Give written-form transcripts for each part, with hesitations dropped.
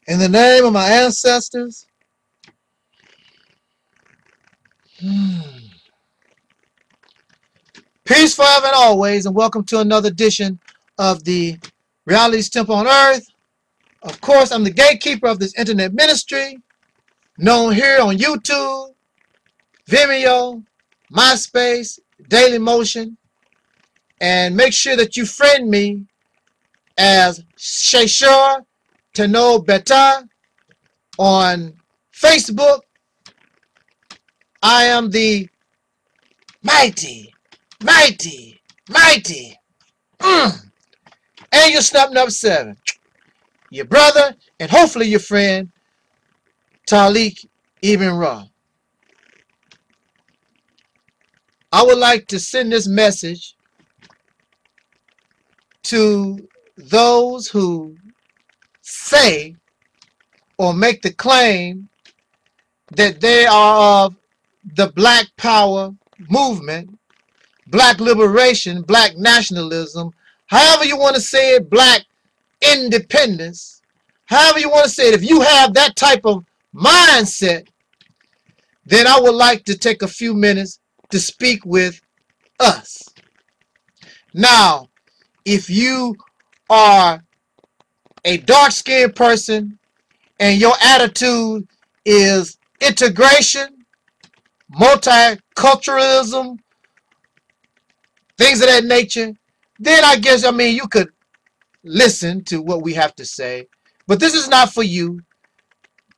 In the name of my ancestors, peace forever and always, and welcome to another edition of the Realitys Temple on Earth. Of course, I'm the gatekeeper of this internet ministry, known here on YouTube, Vimeo, MySpace, Daily Motion, and make sure that you friend me as saycheribnrad on Facebook. I am the mighty Angelsnupnup7, your brother and hopefully your friend Taalik Ibn'rad. I would like to send this message to those who say or make the claim that they are of the Black Power movement, Black liberation, Black nationalism, however you want to say it, Black independence, however you want to say it. If you have that type of mindset, then I would like to take a few minutes to speak with us. Now, if you are a dark-skinned person and your attitude is integration, multiculturalism, things of that nature, then I guess, you could listen to what we have to say. But this is not for you.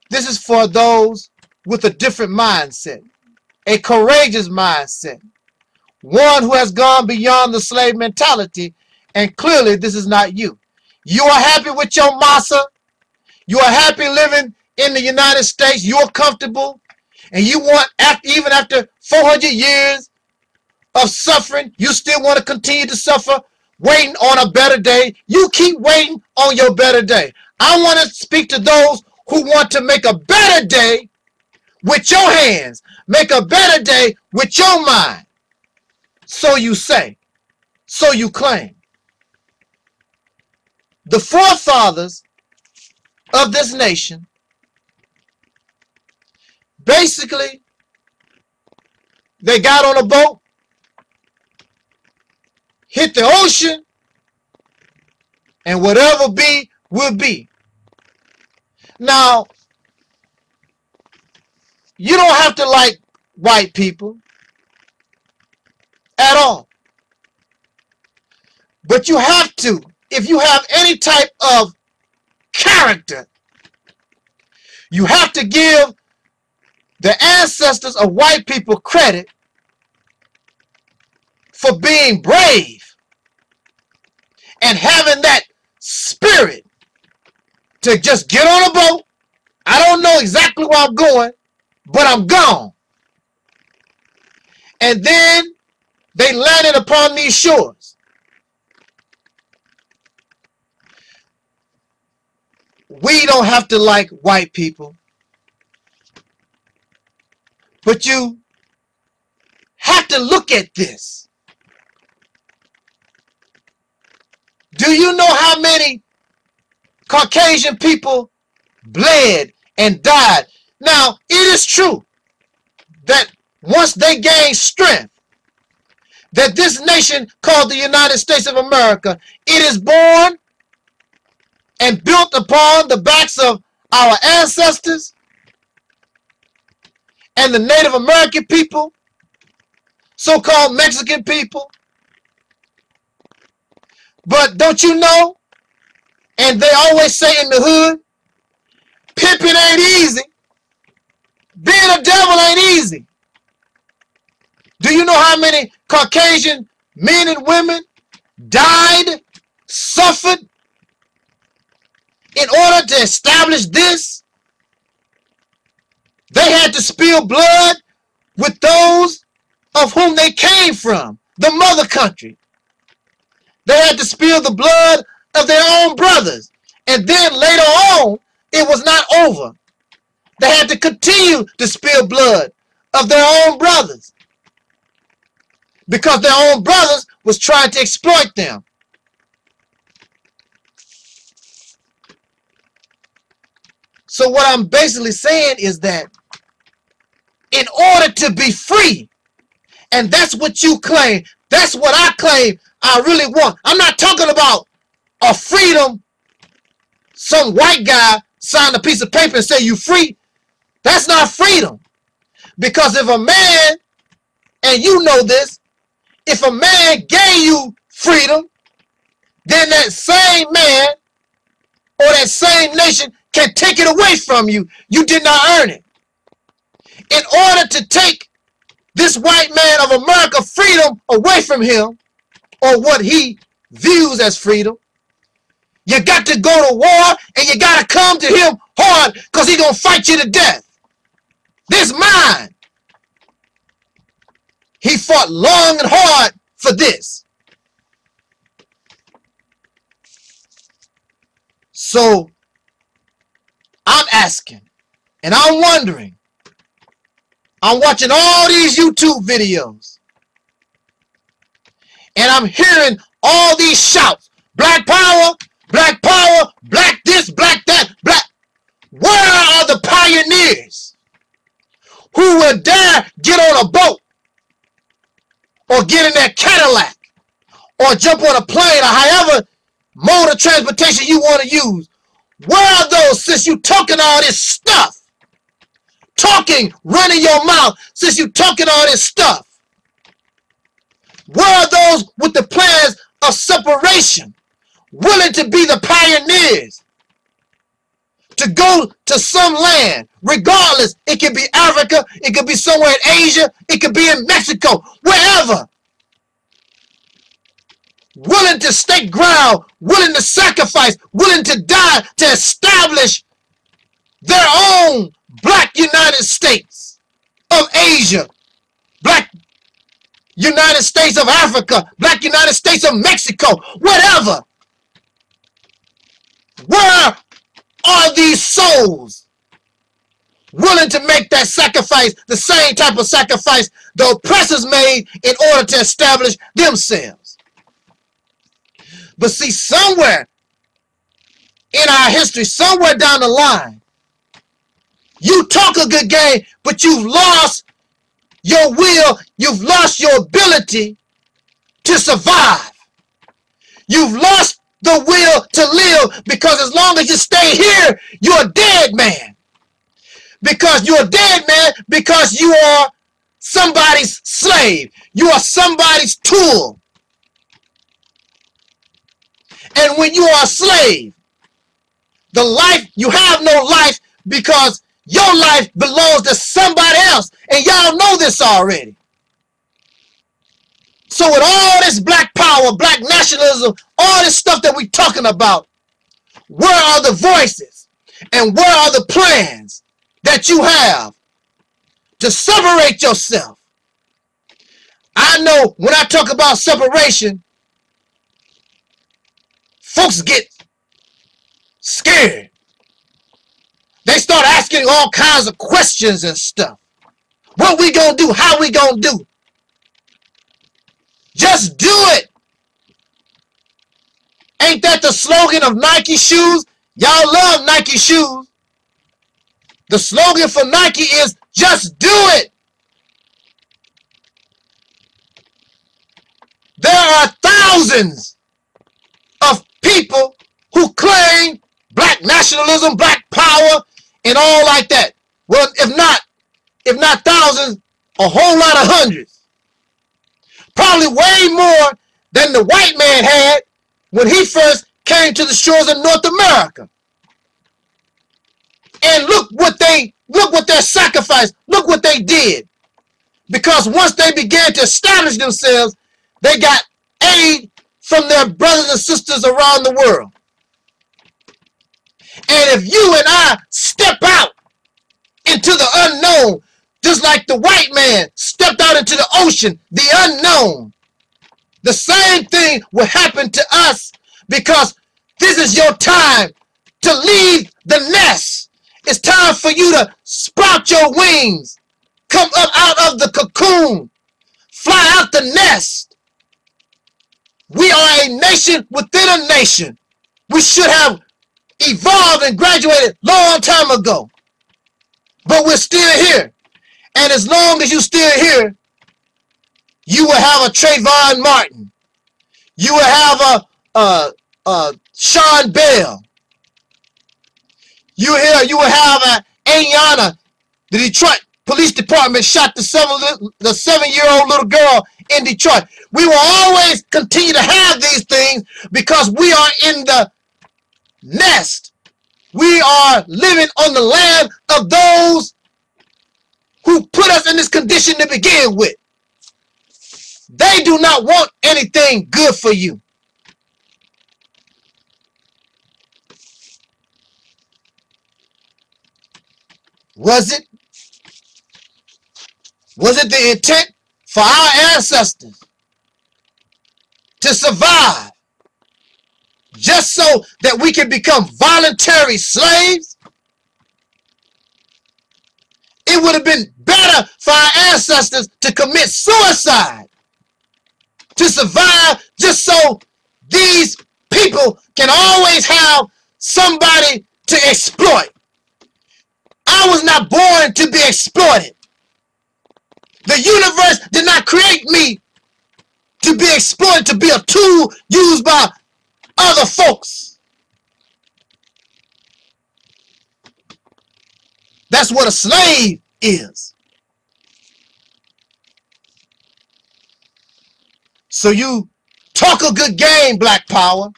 This is for those with a different mindset, a courageous mindset, one who has gone beyond the slave mentality. And clearly, this is not you. You are happy with your massa. You are happy living in the United States. You are comfortable. And you want, even after 400 years of suffering, you still want to continue to suffer, waiting on a better day. You keep waiting on your better day. I want to speak to those who want to make a better day with your hands. Make a better day with your mind. So you say. So you claim. The forefathers of this nation basically, they got on a boat, hit the ocean, and whatever be will be. Now, you don't have to like white people at all, but you have to. If you have any type of character, you have to give the ancestors of white people credit for being brave and having that spirit to just get on a boat. I don't know exactly where I'm going, but I'm gone. And then they landed upon these shores. We don't have to like white people, but you have to look at this. Do you know how many Caucasian people bled and died? Now, it is true that once they gain strength, that this nation called the United States of America, it is born and built upon the backs of our ancestors and the Native American people, so-called Mexican people. But don't you know, and they always say in the hood, pimping ain't easy. Being a devil ain't easy. Do you know how many Caucasian men and women died, suffered, in order to establish this? They had to spill blood with those of whom they came from, the mother country. They had to spill the blood of their own brothers. And then later on, it was not over. They had to continue to spill blood of their own brothers, because their own brothers was trying to exploit them. So what I'm basically saying is that in order to be free, and that's what you claim, that's what I claim I really want. I'm not talking about a freedom, some white guy signed a piece of paper and say you free. That's not freedom. Because if a man, and you know this, if a man gave you freedom, then that same man or that same nation can take it away from you. You did not earn it. In order to take this white man of America freedom away from him, or what he views as freedom, you got to go to war and you got to come to him hard because he's going to fight you to death. This mine. He fought long and hard for this. So I'm asking and I'm wondering, I'm watching all these YouTube videos and I'm hearing all these shouts, black power, black power, black this, black that, black. Where are the pioneers who will dare get on a boat or get in that Cadillac or jump on a plane or however mode of transportation you want to use? Where are those, since you talking all this stuff? Talking, running your mouth, since you talking all this stuff. Where are those with the plans of separation, willing to be the pioneers, to go to some land, regardless, it could be Africa, it could be somewhere in Asia, it could be in Mexico, wherever. Willing to stake ground, willing to sacrifice, willing to die to establish their own black United States of Asia, black United States of Africa, black United States of Mexico, whatever. Where are these souls willing to make that sacrifice, the same type of sacrifice the oppressors made in order to establish themselves? But see, somewhere in our history, somewhere down the line, you talk a good game, but you've lost your will, you've lost your ability to survive. You've lost the will to live, because as long as you stay here, you're a dead man. Because you're a dead man because you are somebody's slave. You are somebody's tool. And when you are a slave, the life, you have no life because your life belongs to somebody else. And y'all know this already. So with all this black power, black nationalism, all this stuff that we're talking about, where are the voices and where are the plans that you have to separate yourself? I know when I talk about separation, folks get scared. They start asking all kinds of questions and stuff. What we gonna do? How we gonna do? Just do it. Ain't that the slogan of Nike shoes? Y'all love Nike shoes. The slogan for Nike is just do it. There are thousands of people who claim black nationalism, black power, and all like that. Well, if not thousands, a whole lot of hundreds. Probably way more than the white man had when he first came to the shores of North America. And look what their sacrifice, look what they did. Because once they began to establish themselves, they got aid from their brothers and sisters around the world. And if you and I step out into the unknown, just like the white man stepped out into the ocean, the unknown, the same thing will happen to us, because this is your time to leave the nest. It's time for you to sprout your wings, come up out of the cocoon, fly out the nest. We are a nation within a nation. We should have evolved and graduated long time ago. But we're still here. And as long as you're still here, you will have a Trayvon Martin. You will have a Sean Bell. You will have a Ayana. The Detroit Police Department shot the 7-year-old little girl in Detroit. We will always continue to have these things because we are in the nest. We are living on the land of those who put us in this condition to begin with. They do not want anything good for you. Was it the intent for our ancestors to survive just so that we can become voluntary slaves? It would have been better for our ancestors to commit suicide to survive just so these people can always have somebody to exploit. I was not born to be exploited. The universe did not create me to be exploited, to be a tool used by other folks. That's what a slave is. So you talk a good game, Black Power.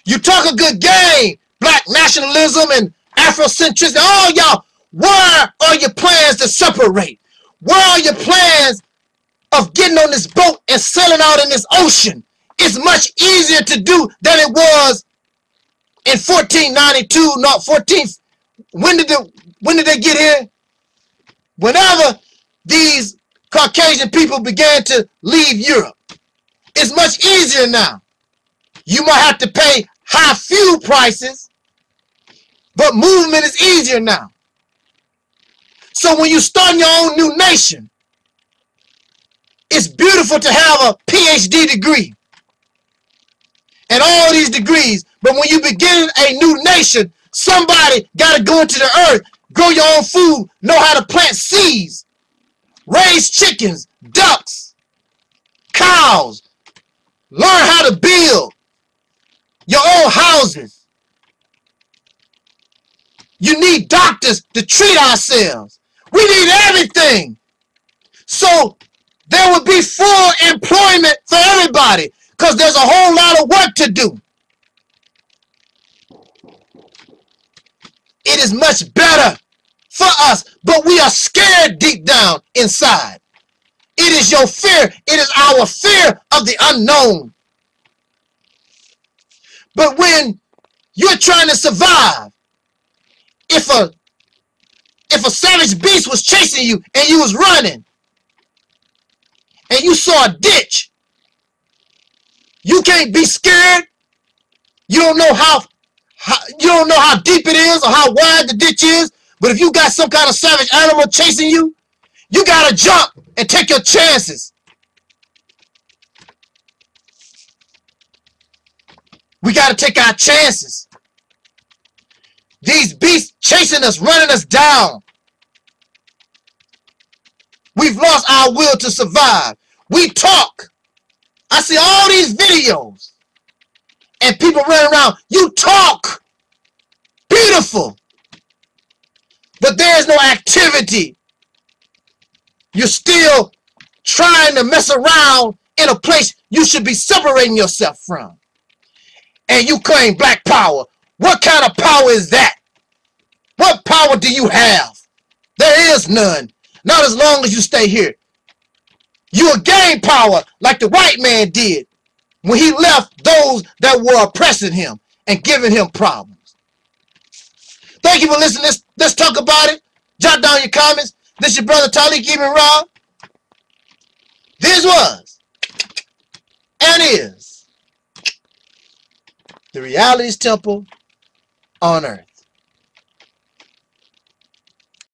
You talk a good game, Black nationalism and Afrocentricity. Oh, y'all, where are your plans to separate? Where are your plans of getting on this boat and sailing out in this ocean? It's much easier to do than it was in 1492, not 14. When did they get here? Whenever these Caucasian people began to leave Europe. It's much easier now. You might have to pay high fuel prices, but movement is easier now. So when you start your own new nation, it's beautiful to have a PhD degree and all these degrees, but when you begin a new nation, somebody got to go into the earth, grow your own food, know how to plant seeds, raise chickens, ducks, cows, learn how to build your own houses. You need doctors to treat ourselves. We need everything. So there will be full employment for everybody because there's a whole lot of work to do. It is much better for us, but we are scared deep down inside. It is your fear. It is our fear of the unknown. But when you're trying to survive, if a savage beast was chasing you and you was running and you saw a ditch, you can't be scared. You don't know how deep it is or how wide the ditch is. But if you got some kind of savage animal chasing you, you gotta jump and take your chances. We gotta take our chances. These beasts chasing us, running us down. We've lost our will to survive. We talk. I see all these videos and people running around. You talk. Beautiful. But there is no activity. You're still trying to mess around in a place you should be separating yourself from. And you claim black power. What kind of power is that? What power do you have? There is none. Not as long as you stay here. You will gain power like the white man did when he left those that were oppressing him and giving him problems. Thank you for listening. Let's talk about it. Jot down your comments. This is your brother Taalik, Ibn'rad. This was and is the Realities Temple on earth.